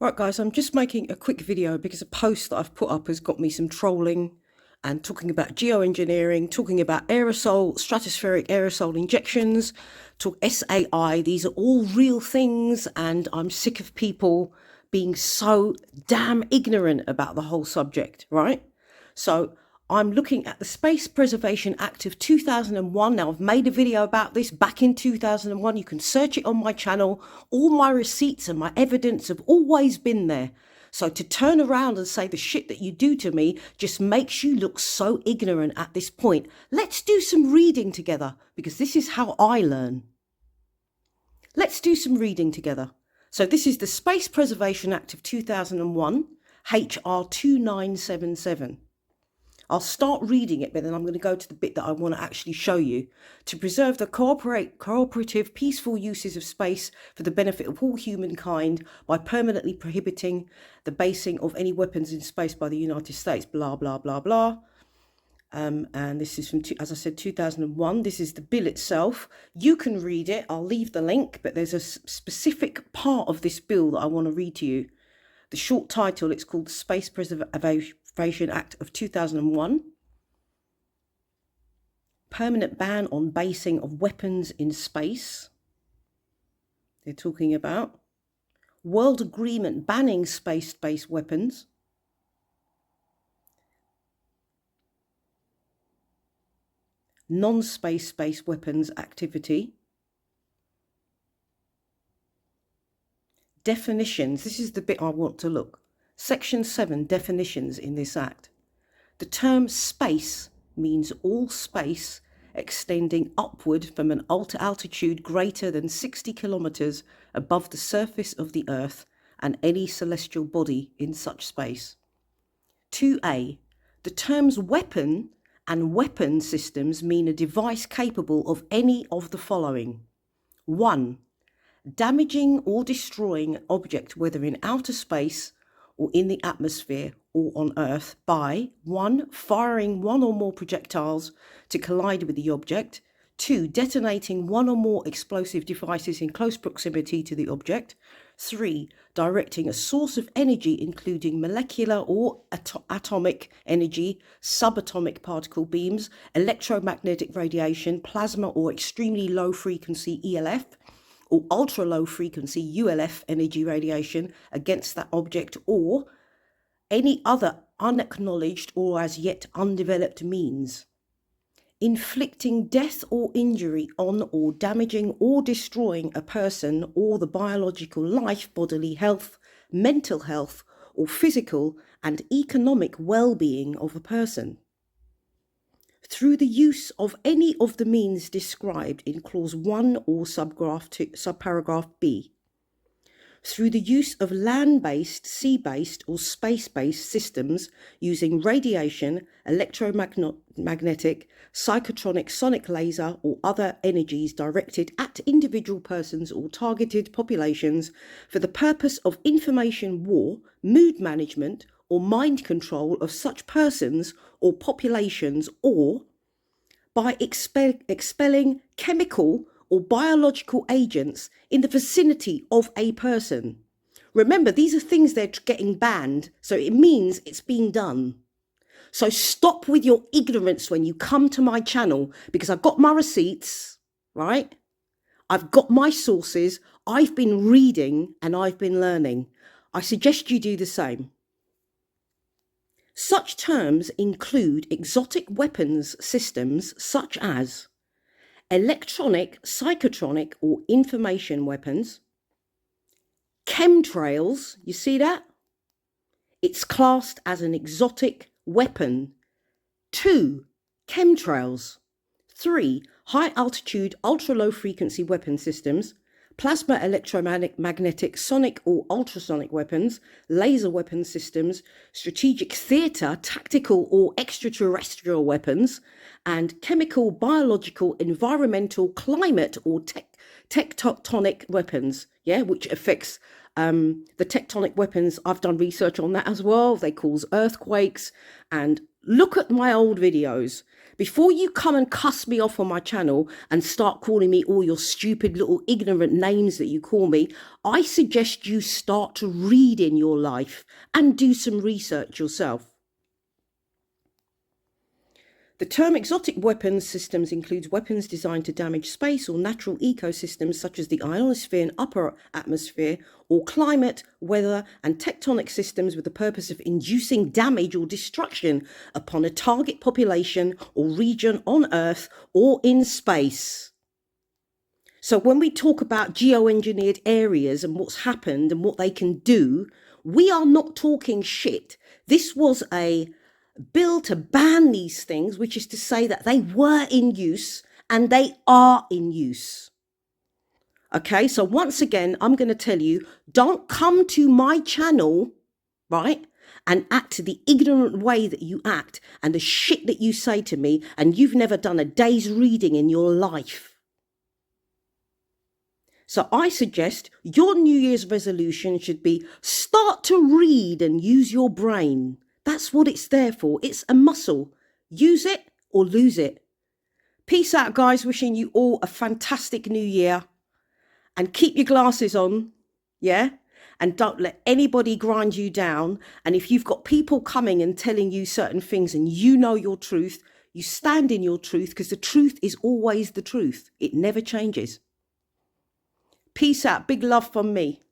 Right, guys, I'm just making a quick video because a post that I've put up has got me some trolling and talking about geoengineering, talking about aerosol, stratospheric aerosol injections, talk SAI. These are all real things, and I'm sick of people being so damn ignorant about the whole subject, right? So I'm looking at the Space Preservation Act of 2001. Now, I've made a video about this back in 2001. You can search it on my channel. All my receipts and my evidence have always been there. So to turn around and say the shit that you do to me just makes you look so ignorant at this point. Let's do some reading together, because this is how I learn. Let's do some reading together. So this is the Space Preservation Act of 2001, HR 2977. I'll start reading it, but then I'm going to go to the bit that I want to actually show you. To preserve the cooperative, peaceful uses of space for the benefit of all humankind by permanently prohibiting the basing of any weapons in space by the United States, blah, blah, blah, blah. And this is from, as I said, 2001. This is the bill itself. You can read it. I'll leave the link, but there's a specific part of this bill that I want to read to you. The short title, it's called the Space Preservation Act of 2001. Permanent ban on basing of weapons in space. They're talking about world agreement banning space-based weapons. Non-space-based weapons activity. Definitions. This is the bit I want to look. Section 7, definitions in this act. The term space means all space extending upward from an altitude greater than 60 kilometers above the surface of the Earth and any celestial body in such space. 2a. The terms weapon and weapon systems mean a device capable of any of the following. 1. Damaging or destroying an object, whether in outer space or in the atmosphere or on Earth, by 1. Firing one or more projectiles to collide with the object, 2. Detonating one or more explosive devices in close proximity to the object, 3. Directing a source of energy including molecular or atomic energy, subatomic particle beams, electromagnetic radiation, plasma or extremely low frequency ELF, or ultra low frequency ULF energy radiation against that object, or any other unacknowledged or as yet undeveloped means. Inflicting death or injury on or damaging or destroying a person or the biological life, bodily health, mental health, or physical and economic well-being of a person. Through the use of any of the means described in Clause 1 or subparagraph B. Through the use of land-based, sea-based or space-based systems using radiation, electromagnetic, psychotronic, sonic laser or other energies directed at individual persons or targeted populations for the purpose of information war, mood management or mind control of such persons or populations, or by expelling chemical or biological agents in the vicinity of a person. Remember, these are things they're getting banned, so it means it's being done. So stop with your ignorance when you come to my channel, because I've got my receipts, right? I've got my sources, I've been reading and I've been learning. I suggest you do the same. Such terms include exotic weapons systems such as electronic, psychotronic or information weapons, chemtrails, you see that? It's classed as an exotic weapon. 2. Chemtrails. 3. High altitude, ultra low frequency weapon systems, plasma electromagnetic, sonic or ultrasonic weapons, laser weapon systems, strategic theatre, tactical or extraterrestrial weapons, and chemical, biological, environmental, climate or tectonic weapons, which affects the tectonic weapons. I've done research on that as well. They cause earthquakes and Look at my old videos. Before you come and cuss me off on my channel and start calling me all your stupid little ignorant names that you call me, I suggest you start to read in your life and do some research yourself. The term exotic weapons systems includes weapons designed to damage space or natural ecosystems such as the ionosphere and upper atmosphere, or climate, weather and tectonic systems with the purpose of inducing damage or destruction upon a target population or region on Earth or in space. So when we talk about geoengineered areas and what's happened and what they can do, we are not talking shit. This was a bill to ban these things, which is to say that they were in use and they are in use. Okay, so once again, I'm going to tell you, don't come to my channel, right, and act the ignorant way that you act and the shit that you say to me, and you've never done a day's reading in your life. So I suggest your New Year's resolution should be start to read and use your brain. That's what it's there for. It's a muscle. Use it or lose it. Peace out, guys. Wishing you all a fantastic new year. And keep your glasses on, yeah? And don't let anybody grind you down. And if you've got people coming and telling you certain things and you know your truth, you stand in your truth, because the truth is always the truth. It never changes. Peace out. Big love from me.